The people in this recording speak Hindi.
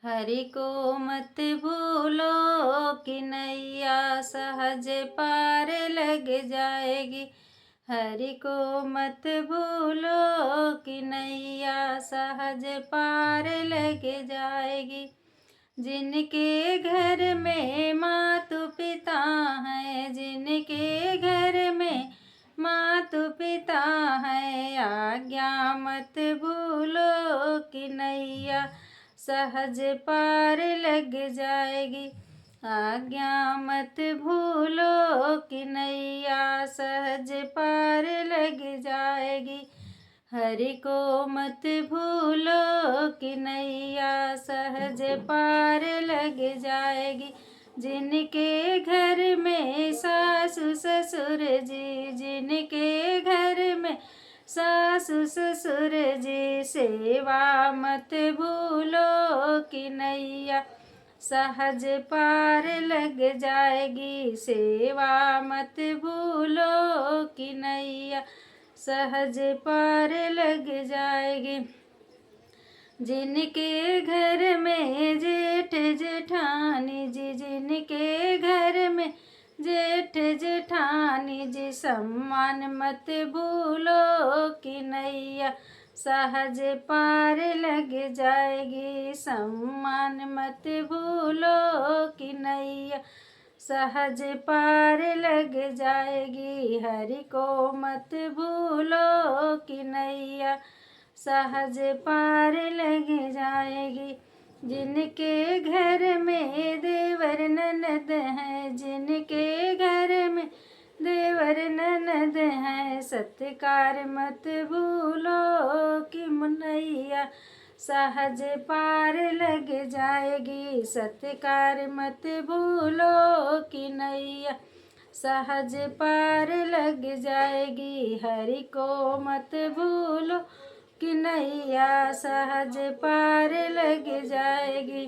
हरि को मत भूलो कि नैया सहज पार लग जाएगी। हरि को मत भूलो कि नैया सहज पार लग जाएगी। जिनके घर में मातु पिता हैं, जिनके घर में मातु पिता हैं, आज्ञा मत भूलो कि नैया सहज पार लग जाएगी। आज्ञा मत भूलो कि नैया सहज पार लग जाएगी। हरि को मत भूलो कि नैया सहज पार लग जाएगी। जिनके घर में सासु ससुर जी, जिनके घर में सासु ससुर जी, सेवा मत भूलो कि नैया सहज पार लग जाएगी। सेवा मत भूलो कि नैया सहज पार लग जाएगी। जिनके घर में जेठ जेठानी जी, जिनके घर में जेठ जेठानी जी, सम्मान मत भूलो कि नैया सहज पार लग जाएगी। सम्मान मत भूलो कि नैया सहज पार लग जाएगी। हरि को मत भूलो कि नैया सहज पार लग जाएगी। जिनके घर में देवर ननद हैं, जिनके घर में देवर ननद हैं, सत्कार मत भूलो कि नैया सहज पार लग जाएगी। सत्कार मत भूलो कि नैया सहज पार लग जाएगी। हरि को मत भूलो कि नैया सहज पार लग जाएगी।